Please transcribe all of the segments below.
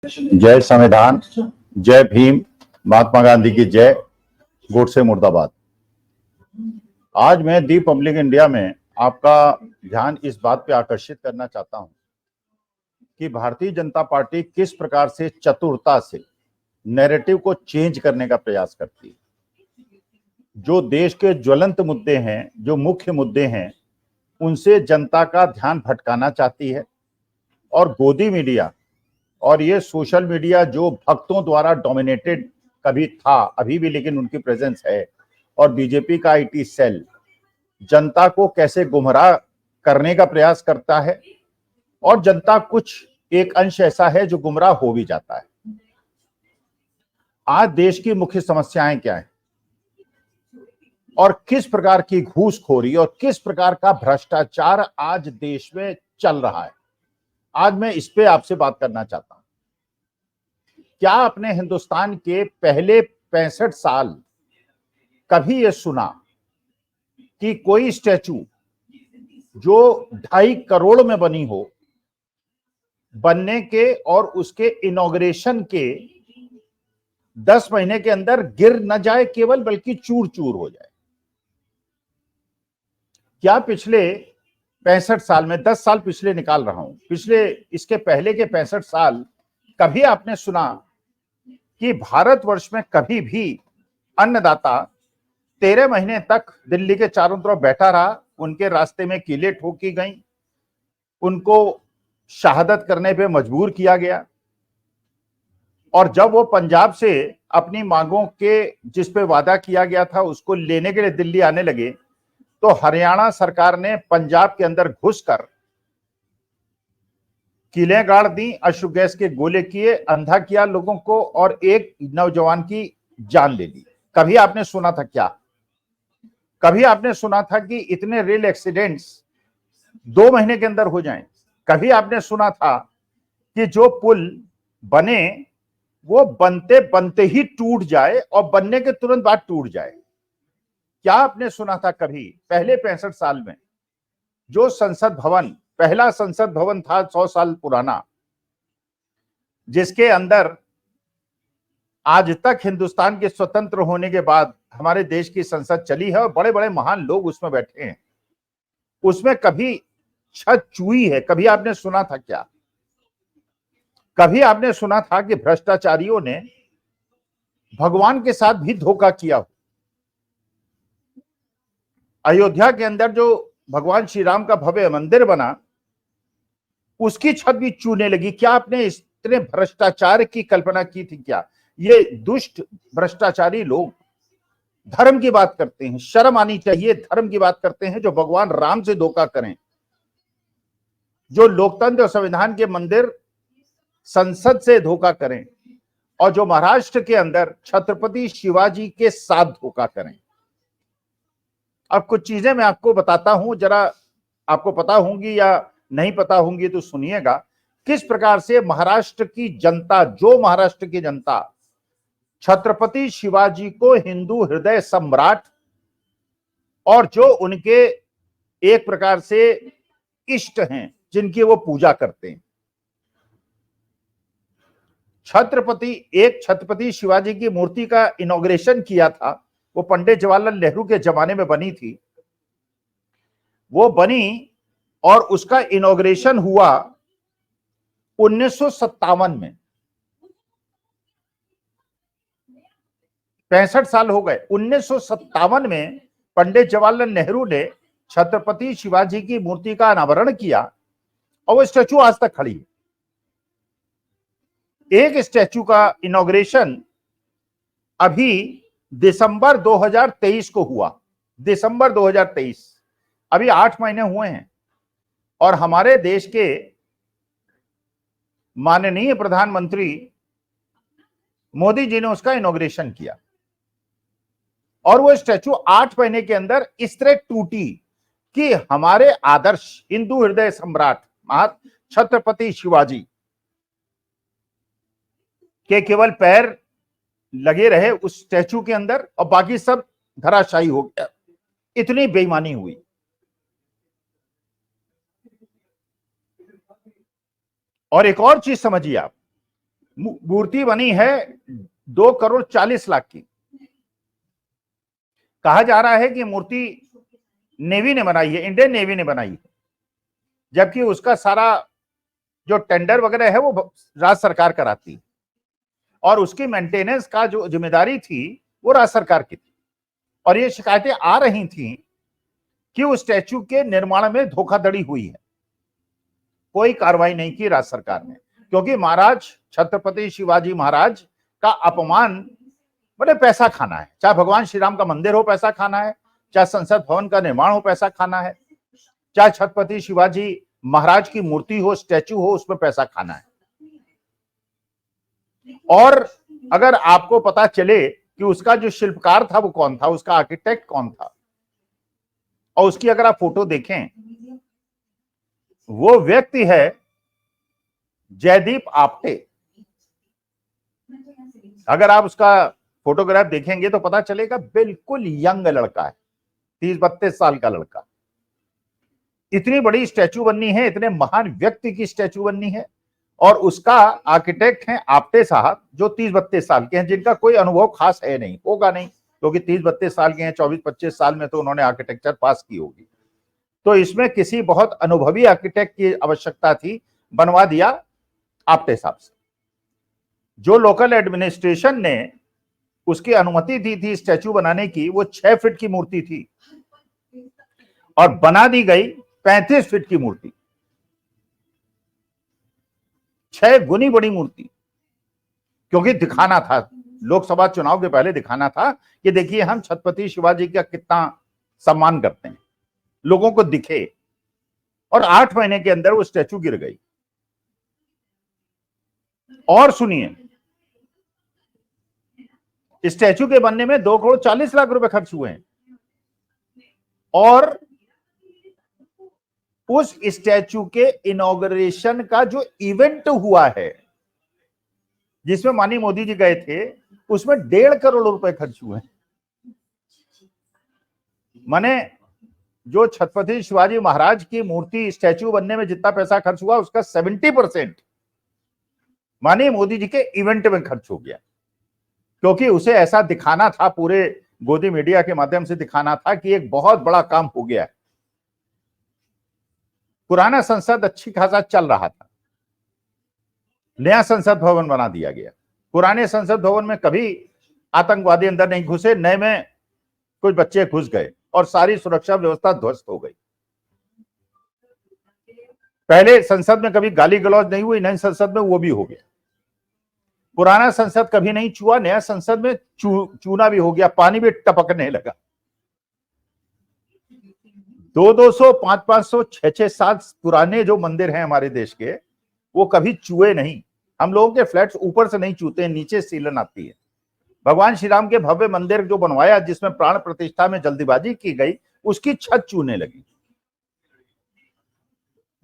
जय संविधान, जय भीम, महात्मा गांधी की जय, गोडसे मुर्दाबाद। आज मैं दी पब्लिक इंडिया में आपका ध्यान इस बात पे आकर्षित करना चाहता हूं कि भारतीय जनता पार्टी किस प्रकार से चतुरता से नैरेटिव को चेंज करने का प्रयास करती है। जो देश के ज्वलंत मुद्दे हैं, जो मुख्य मुद्दे हैं, उनसे जनता का ध्यान भटकाना चाहती है। और गोदी मीडिया और ये सोशल मीडिया जो भक्तों द्वारा डोमिनेटेड कभी था, अभी भी लेकिन उनकी प्रेजेंस है, और बीजेपी का आईटी सेल जनता को कैसे गुमराह करने का प्रयास करता है। और जनता कुछ एक अंश ऐसा है जो गुमराह हो भी जाता है। आज देश की मुख्य समस्याएं क्या है और किस प्रकार की घूसखोरी और किस प्रकार का भ्रष्टाचार आज देश में चल रहा है, आज मैं इस पे आपसे बात करना चाहता हूं। क्या आपने हिंदुस्तान के पहले 65 साल कभी यह सुना कि कोई स्टैचू जो 2.5 करोड़ में बनी हो, बनने के और उसके इनॉग्रेशन के 10 महीने के अंदर गिर न जाए केवल, बल्कि चूर चूर हो जाए? क्या पिछले 65 साल में, 10 साल पिछले निकाल रहा हूं, पिछले इसके पहले के 65 साल कभी आपने सुना कि भारतवर्ष में कभी भी अन्नदाता 13 महीने तक दिल्ली के चारों तरफ बैठा रहा, उनके रास्ते में कीलें ठोकी गई, उनको शहादत करने पे मजबूर किया गया, और जब वो पंजाब से अपनी मांगों के जिस पे वादा किया गया था उसको लेने के लिए दिल्ली आने लगे, तो हरियाणा सरकार ने पंजाब के अंदर घुसकर किलें गाड़ दी, अश्रु गैस के गोले किए, अंधा किया लोगों को, और एक नौजवान की जान ले ली। कभी आपने सुना था क्या? कभी आपने सुना था कि इतने रेल एक्सीडेंट्स 2 महीने के अंदर हो जाएं? कभी आपने सुना था कि जो पुल बने वो बनते बनते ही टूट जाए और बनने के तुरंत बाद टूट जाए? क्या आपने सुना था कभी पहले 65 साल में जो संसद भवन, पहला संसद भवन था 100 साल पुराना, जिसके अंदर आज तक हिंदुस्तान के स्वतंत्र होने के बाद हमारे देश की संसद चली है और बड़े बड़े महान लोग उसमें बैठे हैं, उसमें कभी छत चुई है? कभी आपने सुना था क्या? कभी आपने सुना था कि भ्रष्टाचारियों ने भगवान के साथ भी धोखा किया हो? अयोध्या के अंदर जो भगवान श्री राम का भव्य मंदिर बना, उसकी छत भी चूने लगी। क्या आपने इतने भ्रष्टाचार की कल्पना की थी क्या? ये दुष्ट भ्रष्टाचारी लोग धर्म की बात करते हैं, शर्म आनी चाहिए, धर्म की बात करते हैं, जो भगवान राम से धोखा करें, जो लोकतंत्र और संविधान के मंदिर संसद से धोखा करें, और जो महाराष्ट्र के अंदर छत्रपति शिवाजी के साथ धोखा करें। अब कुछ चीजें मैं आपको बताता हूं, जरा आपको पता होंगी या नहीं पता होंगी तो सुनिएगा। किस प्रकार से महाराष्ट्र की जनता, जो महाराष्ट्र की जनता छत्रपति शिवाजी को हिंदू हृदय सम्राट और जो उनके एक प्रकार से इष्ट हैं, जिनकी वो पूजा करते हैं, छत्रपति शिवाजी की मूर्ति का इनॉग्रेशन किया था, वो पंडित जवाहरलाल नेहरू के जमाने में बनी थी। वो बनी और उसका इनॉग्रेशन हुआ 1957 में। 65 साल हो गए। 1957 में पंडित जवाहरलाल नेहरू ने छत्रपति शिवाजी की मूर्ति का अनावरण किया और वो स्टैचू आज तक खड़ी है। एक स्टैचू का इनॉग्रेशन अभी दिसंबर 2023 को हुआ। दिसंबर 2023, अभी 8 महीने हुए हैं, और हमारे देश के माननीय प्रधानमंत्री मोदी जी ने उसका इनॉग्रेशन किया, और वो स्टैचू 8 महीने के अंदर इस तरह टूटी कि हमारे आदर्श हिंदू हृदय सम्राट छत्रपति शिवाजी के केवल पैर लगे रहे उस स्टैचू के अंदर और बाकी सब धराशायी हो गया। इतनी बेईमानी हुई। और एक और चीज समझिए आप, मूर्ति बनी है 2,40,00,000 की। कहा जा रहा है कि मूर्ति नेवी ने बनाई है, इंडियन नेवी ने बनाई है, जबकि उसका सारा जो टेंडर वगैरह है वो राज्य सरकार कराती है और उसकी मेंटेनेंस का जो जिम्मेदारी थी वो राज्य सरकार की थी। और ये शिकायतें आ रही थी कि उस स्टैच्यू के निर्माण में धोखाधड़ी हुई है। कोई कार्रवाई नहीं की राज्य सरकार ने, क्योंकि महाराज छत्रपति शिवाजी महाराज का अपमान बड़े पैसा खाना है। चाहे भगवान श्री राम का मंदिर हो पैसा खाना है, चाहे संसद भवन का निर्माण हो पैसा खाना है, चाहे छत्रपति शिवाजी महाराज की मूर्ति हो, स्टैच्यू हो, उसमें पैसा खाना है। और अगर आपको पता चले कि उसका जो शिल्पकार था वो कौन था, उसका आर्किटेक्ट कौन था, और उसकी अगर आप फोटो देखें, वो व्यक्ति है जयदीप आपटे। अगर आप उसका फोटोग्राफ देखेंगे तो पता चलेगा बिल्कुल यंग लड़का है, 30-32 साल का लड़का। इतनी बड़ी स्टैचू बननी है, इतने महान व्यक्ति की स्टैचू बननी है, और उसका आर्किटेक्ट हैं आपटे साहब, जो 30-32 साल के हैं, जिनका कोई अनुभव खास है नहीं, होगा नहीं, क्योंकि 30-32 साल के हैं, 24-25 साल में तो उन्होंने आर्किटेक्चर पास की होगी। तो इसमें किसी बहुत अनुभवी आर्किटेक्ट की आवश्यकता थी, बनवा दिया आपटे साहब से। जो लोकल एडमिनिस्ट्रेशन ने उसकी अनुमति दी थी स्टैचू बनाने की, वो 6 फीट की मूर्ति थी और बना दी गई 35 फीट की मूर्ति, 6 गुनी बड़ी मूर्ति, क्योंकि दिखाना था, लोकसभा चुनाव के पहले दिखाना था कि देखिए हम छत्रपति शिवाजी का कितना सम्मान करते हैं, लोगों को दिखे। और 8 महीने के अंदर वो स्टैचू गिर गई। और सुनिए, स्टैचू के बनने में 2,40,00,000 रुपए खर्च हुए हैं, और उस स्टैचू के इनॉग्रेशन का जो इवेंट हुआ है, जिसमें माननीय मोदी जी गए थे, उसमें 1.5 करोड़ रुपए खर्च हुए हैं। माने जो छत्रपति शिवाजी महाराज की मूर्ति स्टैचू बनने में जितना पैसा खर्च हुआ, उसका 70% माननीय मोदी जी के इवेंट में खर्च हो गया, क्योंकि उसे ऐसा दिखाना था, पूरे गोदी मीडिया के माध्यम से दिखाना था कि एक बहुत बड़ा काम हो गया है। पुराना संसद अच्छी खासा चल रहा था, नया संसद भवन बना दिया गया। पुराने संसद भवन में कभी आतंकवादी अंदर नहीं घुसे, नए में कुछ बच्चे घुस गए और सारी सुरक्षा व्यवस्था ध्वस्त हो गई। पहले संसद में कभी गाली गलौज नहीं हुई, नए संसद में वो भी हो गया। पुराना संसद कभी नहीं छुआ, नया संसद में चूना भी हो गया, पानी भी टपकने लगा। 200, 500, 600 साल पुराने जो मंदिर हैं हमारे देश के, वो कभी चूहे नहीं। हम लोगों के फ्लैट्स ऊपर से नहीं चूते, नीचे सीलन आती है। भगवान श्री राम के भव्य मंदिर जो बनवाया, जिसमें प्राण प्रतिष्ठा में जल्दीबाजी की गई, उसकी छत चूने लगी।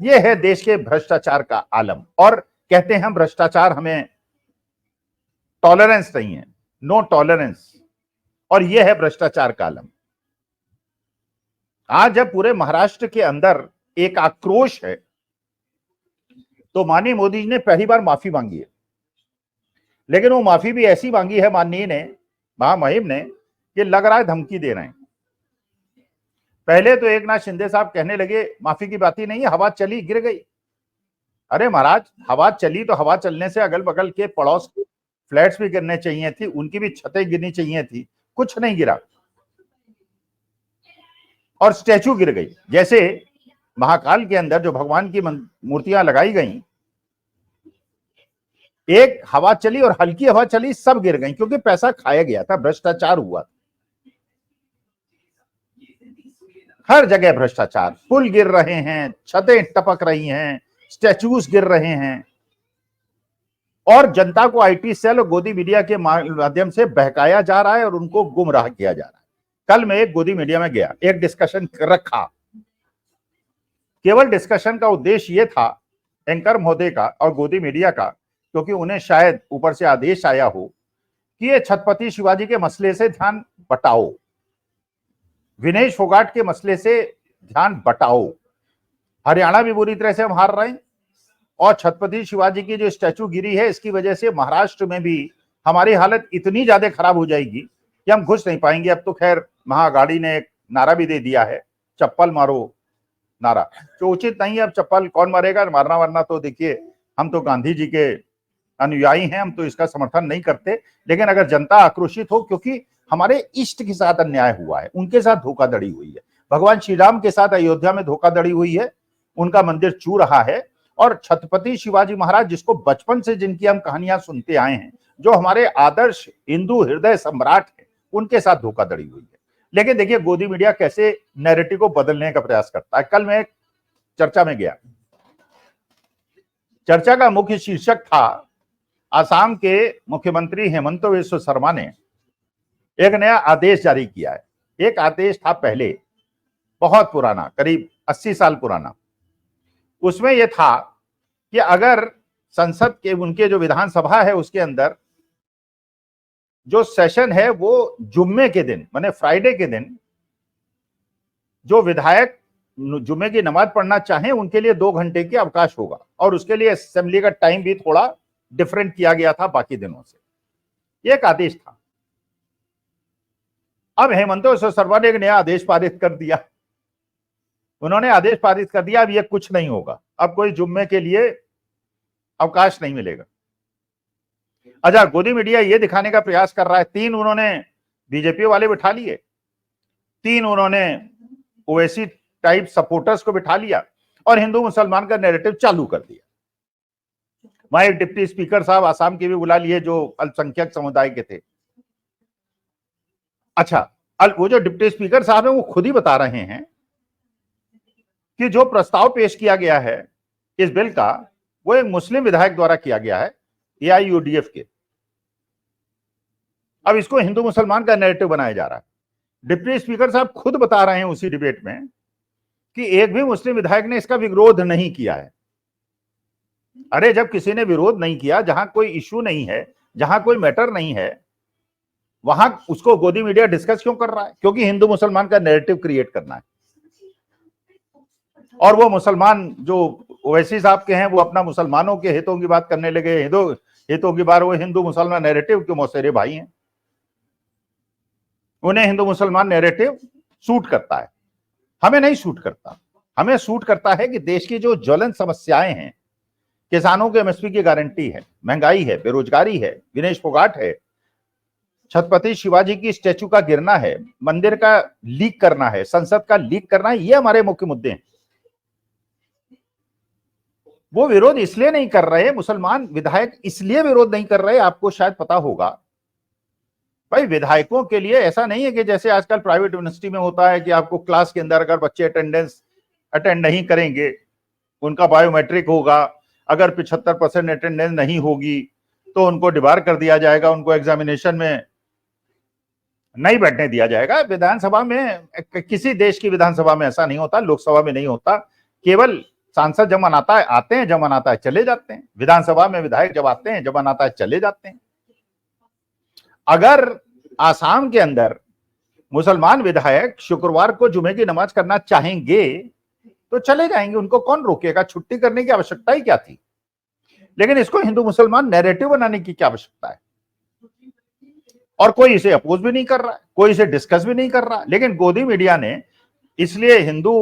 यह है देश के भ्रष्टाचार का आलम। और कहते हैं भ्रष्टाचार हमें टॉलरेंस नहीं है, नो टॉलरेंस, और यह है भ्रष्टाचार का आलम। आज जब पूरे महाराष्ट्र के अंदर एक आक्रोश है, तो माननीय मोदी जी ने पहली बार माफी मांगी है, लेकिन वो माफी भी ऐसी मांगी है माननीय ने, महामहिम ने, कि लग रहा है धमकी दे रहे हैं। पहले तो एकनाथ शिंदे साहब कहने लगे माफी की बात ही नहीं है, हवा चली गिर गई। अरे महाराज, हवा चली तो हवा चलने से अगल बगल के पड़ोस के फ्लैट्स भी गिरने चाहिए थी, उनकी भी छतें गिरनी चाहिए थी, कुछ नहीं गिरा और स्टैचू गिर गई। जैसे महाकाल के अंदर जो भगवान की मूर्तियां लगाई गई, एक हवा चली और हल्की हवा चली, सब गिर गई, क्योंकि पैसा खाया गया था, भ्रष्टाचार हुआ। हर जगह भ्रष्टाचार, पुल गिर रहे हैं, छतें टपक रही हैं, स्टैचूज गिर रहे हैं, और जनता को आईटी सेल और गोदी मीडिया के माध्यम से बहकाया जा रहा है और उनको गुमराह किया जा रहा है। कल मैं एक गोदी मीडिया में गया, एक डिस्कशन रखा। केवल डिस्कशन का उद्देश्य यह था, एंकर महोदय का और गोदी मीडिया का, क्योंकि उन्हें शायद ऊपर से आदेश आया हो कि ये छत्रपति शिवाजी के मसले से ध्यान बटाओ, विनेश फोगाट के मसले से ध्यान बटाओ। हरियाणा भी बुरी तरह से हम हार रहे हैं, और छत्रपति शिवाजी की जो स्टैचू गिरी है, इसकी वजह से महाराष्ट्र में भी हमारी हालत इतनी ज्यादा खराब हो जाएगी कि हम घुस नहीं पाएंगे। अब तो खैर महाअघाड़ी ने एक नारा भी दे दिया है, चप्पल मारो नारा, जो उचित नहीं है। अब चप्पल कौन मारेगा, मारना वरना तो देखिए, हम तो गांधी जी के अनुयायी हैं, हम तो इसका समर्थन नहीं करते। लेकिन अगर जनता आक्रोशित हो, क्योंकि हमारे इष्ट के साथ अन्याय हुआ है, उनके साथ धोखाधड़ी हुई है, भगवान श्री राम के साथ अयोध्या में धोखाधड़ी हुई है, उनका मंदिर चू रहा है, और छत्रपति शिवाजी महाराज जिसको बचपन से जिनकी हम कहानियां सुनते आए हैं, जो हमारे आदर्श हिंदू हृदय सम्राट है, उनके साथ धोखाधड़ी हुई है। लेकिन देखिए गोदी मीडिया कैसे नैरेटिव को बदलने का प्रयास करता है। कल मैं एक चर्चा में गया, चर्चा का मुख्य शीर्षक था आसाम के मुख्यमंत्री हेमंत बिस्वा शर्मा ने एक नया आदेश जारी किया है। एक आदेश था पहले, बहुत पुराना, करीब 80 साल पुराना। उसमें यह था कि अगर संसद के, उनके जो विधानसभा है उसके अंदर जो सेशन है वो जुम्मे के दिन, माने फ्राइडे के दिन, जो विधायक जुम्मे की नमाज पढ़ना चाहें उनके लिए 2 घंटे की अवकाश होगा, और उसके लिए असेंबली का टाइम भी थोड़ा डिफरेंट किया गया था बाकी दिनों से। एक आदेश था। अब हेमंत बिस्वा शर्मा ने एक नया आदेश पारित कर दिया। उन्होंने आदेश पारित कर दिया, अब ये कुछ नहीं होगा, अब कोई जुम्मे के लिए अवकाश नहीं मिलेगा। अच्छा, गोदी मीडिया ये दिखाने का प्रयास कर रहा है, 3 उन्होंने बीजेपी वाले बिठा लिए, 3 उन्होंने ओवैसी टाइप सपोर्टर्स को बिठा लिया, और हिंदू मुसलमान का नैरेटिव चालू कर दिया। वहां एक डिप्टी स्पीकर साहब आसाम के भी बुला लिए जो अल्पसंख्यक समुदाय के थे। अच्छा, वो जो डिप्टी स्पीकर साहब हैं वो खुद ही बता रहे हैं कि जो प्रस्ताव पेश किया गया है इस बिल का, वो एक मुस्लिम विधायक द्वारा किया गया है, AIUDF के। अब इसको हिंदू मुसलमान का नैरेटिव बनाया जा रहा है। डिप्टी स्पीकर साहब खुद बता रहे हैं उसी डिबेट में कि एक भी मुस्लिम विधायक ने इसका विरोध नहीं किया है। अरे जब किसी ने विरोध नहीं किया, जहां कोई इश्यू नहीं है, जहां कोई मैटर नहीं है, वहां उसको गोदी मीडिया डिस्कस क्यों कर रहा है? क्योंकि हिंदू मुसलमान का नैरेटिव क्रिएट करना है। और वो मुसलमान जो ओवैसी साहब के हैं, वो अपना मुसलमानों के हितों की बात करने लगे, हिंदू हितों की बात। वो हिंदू मुसलमान नैरेटिव के मौसेरे भाई हैं, उन्हें हिंदू मुसलमान नैरेटिव सूट करता है, हमें नहीं सूट करता। हमें सूट करता है कि देश की जो ज्वलन समस्याएं हैं, किसानों के MSP की गारंटी है, महंगाई है, बेरोजगारी है, विनेश फोगाट है, छत्रपति शिवाजी की स्टैचू का गिरना है, मंदिर का लीक करना है, संसद का लीक करना है, ये हमारे मुख्य मुद्दे हैं। वो विरोध इसलिए नहीं कर रहे, मुसलमान विधायक इसलिए विरोध नहीं कर रहे, आपको शायद पता होगा भाई, विधायकों के लिए ऐसा नहीं है कि जैसे आजकल प्राइवेट यूनिवर्सिटी में होता है कि आपको क्लास के अंदर अगर बच्चे अटेंड नहीं करेंगे, उनका बायोमेट्रिक होगा, अगर 75% अटेंडेंस नहीं होगी तो उनको डिबार कर दिया जाएगा, उनको एग्जामिनेशन में नहीं बैठने दिया जाएगा। विधानसभा में, किसी देश की विधानसभा में ऐसा नहीं होता, लोकसभा में नहीं होता। केवल सांसद जब मनाता है आते हैं, जब मनाता है चले जाते हैं। विधानसभा में विधायक जब आते हैं, जब मनाता है चले जाते हैं। अगर आसाम के अंदर मुसलमान विधायक शुक्रवार को जुमे की नमाज करना चाहेंगे तो चले जाएंगे, उनको कौन रोकेगा? छुट्टी करने की आवश्यकता ही क्या थी? लेकिन इसको हिंदू मुसलमान नैरेटिव बनाने की क्या आवश्यकता है? और कोई इसे अपोज भी नहीं कर रहा है, कोई इसे डिस्कस भी नहीं कर रहा। लेकिन गोदी मीडिया ने इसलिए हिंदू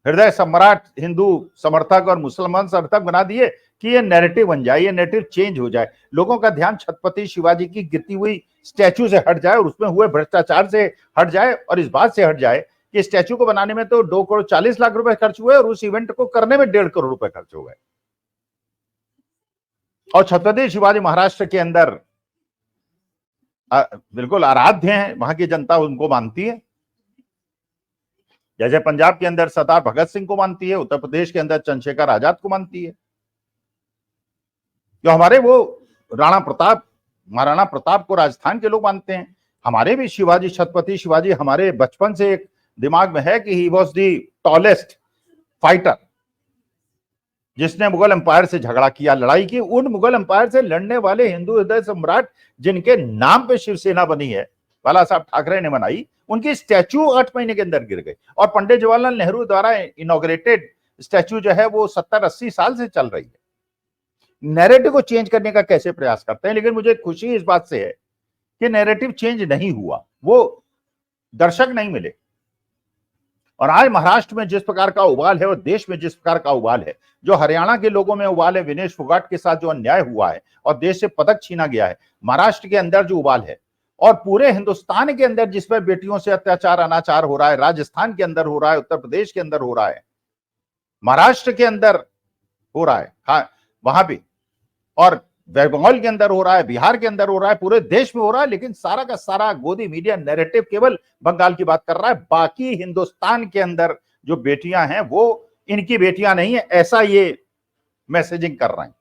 हृदय सम्राट, हिंदू समर्थक और मुसलमान समर्थक बना दिए कि ये नैरेटिव बन जाए, ये नैरेटिव चेंज हो जाए, लोगों का ध्यान छत्रपति शिवाजी की गिरती हुई स्टैचू से हट जाए और उसमें हुए भ्रष्टाचार से हट जाए, और इस बात से हट जाए कि स्टैचू को बनाने में तो 2 करोड़ 40 लाख रुपए खर्च हुए और उस इवेंट को करने में 1.5 करोड़ रुपए खर्च हो गए। और छत्रपति शिवाजी महाराष्ट्र के अंदर बिल्कुल आराध्य हैं, वहां की जनता उनको मानती है। जैसे पंजाब के अंदर सरदार भगत सिंह को मानती है, उत्तर प्रदेश के अंदर चंद्रशेखर आजाद को मानती है, जो हमारे वो महाराणा प्रताप को राजस्थान के लोग मानते हैं। हमारे भी शिवाजी, छत्रपति शिवाजी हमारे बचपन से एक दिमाग में है कि he was the tallest fighter, जिसने मुगल एम्पायर से झगड़ा किया, लड़ाई की। उन मुगल एम्पायर से लड़ने वाले हिंदू हृदय सम्राट जिनके नाम पे शिवसेना बनी है, बाला साहब ठाकरे ने बनाई, उनकी स्टैचू 8 महीने के अंदर गिर गई। और पंडित जवाहरलाल नेहरू द्वारा इनॉग्रेटेड स्टैच्यू जो है वो 70-80 साल से चल रही है। नैरेटिव को चेंज करने का कैसे प्रयास करते हैं, लेकिन मुझे खुशी इस बात से है कि नैरेटिव चेंज नहीं हुआ, वो दर्शक नहीं मिले। और आज महाराष्ट्र में जिस प्रकार का उबाल है और देश में जिस प्रकार का उबाल है, जो हरियाणा के लोगों में उबाल है, विनेश फोगाट के साथ जो अन्याय हुआ है और देश से पदक छीना गया है, महाराष्ट्र के अंदर जो उबाल है और पूरे हिंदुस्तान के अंदर जिस पर बेटियों से अत्याचार अनाचार हो रहा है, राजस्थान के अंदर हो रहा है, उत्तर प्रदेश के अंदर हो रहा है, महाराष्ट्र के अंदर हो रहा है, हाँ वहां भी, और बंगाल के अंदर हो रहा है, बिहार के अंदर हो रहा है, पूरे देश में हो रहा है, लेकिन सारा का सारा गोदी मीडिया नैरेटिव केवल बंगाल की बात कर रहा है। बाकी हिंदुस्तान के अंदर जो बेटियां हैं वो इनकी बेटियां नहीं है, ऐसा ये मैसेजिंग कर रहे हैं।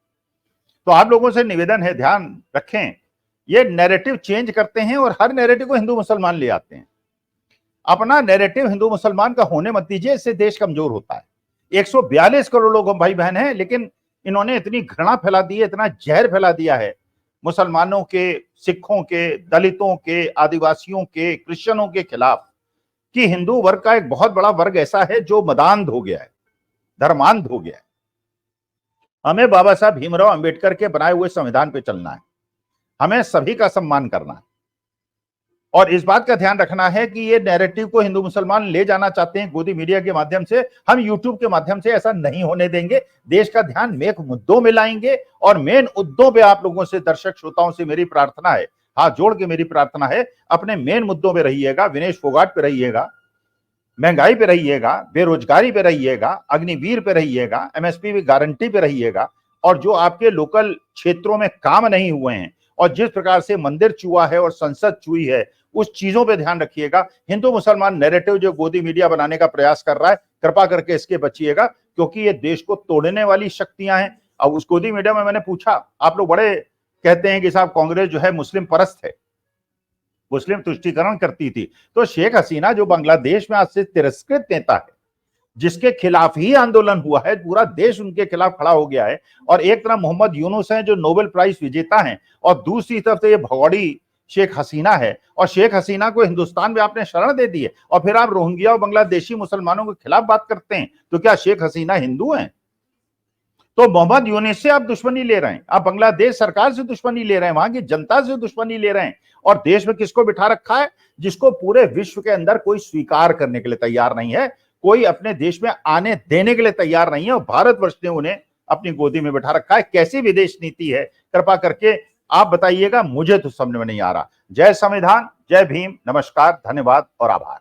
तो आप लोगों से निवेदन है, ध्यान रखें, ये नैरेटिव चेंज करते हैं और हर नैरेटिव को हिंदू मुसलमान ले आते हैं। अपना नैरेटिव हिंदू मुसलमान का होने मत दीजिए, इससे देश कमजोर होता है। 142 करोड़ लोग भाई बहन हैं, लेकिन इन्होंने इतनी घृणा फैला दी है, इतना जहर फैला दिया है मुसलमानों के, सिखों के, दलितों के, आदिवासियों के, क्रिश्चियनों के खिलाफ कि हिंदू वर्ग का एक बहुत बड़ा वर्ग ऐसा है जो मदांध हो गया है, धर्मांध हो गया है। हमें बाबा साहब भीमराव अंबेडकर के बनाए हुए संविधान पे चलना है, हमें सभी का सम्मान करना है और इस बात का ध्यान रखना है कि ये नैरेटिव को हिंदू मुसलमान ले जाना चाहते हैं गोदी मीडिया के माध्यम से, हम यूट्यूब के माध्यम से ऐसा नहीं होने देंगे। देश का ध्यान मेन मुद्दों में लाएंगे और मेन मुद्दों पे आप लोगों से, दर्शक श्रोताओं से मेरी प्रार्थना है, हाथ जोड़ के मेरी प्रार्थना है, अपने मेन मुद्दों पे रहिएगा, विनेश फोगाट पे रहिएगा, महंगाई पे रहिएगा, बेरोजगारी पे रहिएगा, अग्निवीर पे रहिएगा, एमएसपी की गारंटी पे रहिएगा और जो आपके लोकल क्षेत्रों में काम नहीं हुए हैं और जिस प्रकार से मंदिर चुआ है और संसद चुई है, उस चीजों पे ध्यान रखिएगा। हिंदू मुसलमान नैरेटिव जो गोदी मीडिया बनाने का प्रयास कर रहा है, कृपा करके इसके बचिएगा, क्योंकि ये देश को तोड़ने वाली शक्तियां हैं। अब उस गोदी मीडिया में मैंने पूछा, आप लोग बड़े कहते हैं कि साहब कांग्रेस जो है मुस्लिम परस्त है, मुस्लिम तुष्टीकरण करती थी, तो शेख हसीना जो बांग्लादेश में आज से तिरस्कृत नेता है, जिसके खिलाफ ही आंदोलन हुआ है, पूरा देश उनके खिलाफ खड़ा हो गया है, और एक तरफ मोहम्मद यूनुस हैं जो नोबेल प्राइज विजेता हैं और दूसरी तरफ से ये भगौड़ी शेख हसीना है, और शेख हसीना को हिंदुस्तान में आपने शरण दे दी है और फिर आप रोहिंग्या और बांग्लादेशी मुसलमानों के खिलाफ बात करते हैं। तो क्या शेख हसीना हिंदू हैं? तो मोहम्मद यूनुस से आप दुश्मनी ले रहे हैं, आप बांग्लादेश सरकार से दुश्मनी ले रहे हैं, वहां की जनता से दुश्मनी ले रहे हैं, और देश में किसको बिठा रखा है? जिसको पूरे विश्व के अंदर कोई स्वीकार करने के लिए तैयार नहीं है, कोई अपने देश में आने देने के लिए तैयार नहीं है, और भारतवर्ष ने उन्हें अपनी गोदी में बिठा रखा है। कैसी विदेश नीति है, कृपा करके आप बताइएगा, मुझे तो समझ में नहीं आ रहा। जय संविधान, जय भीम, नमस्कार, धन्यवाद और आभार।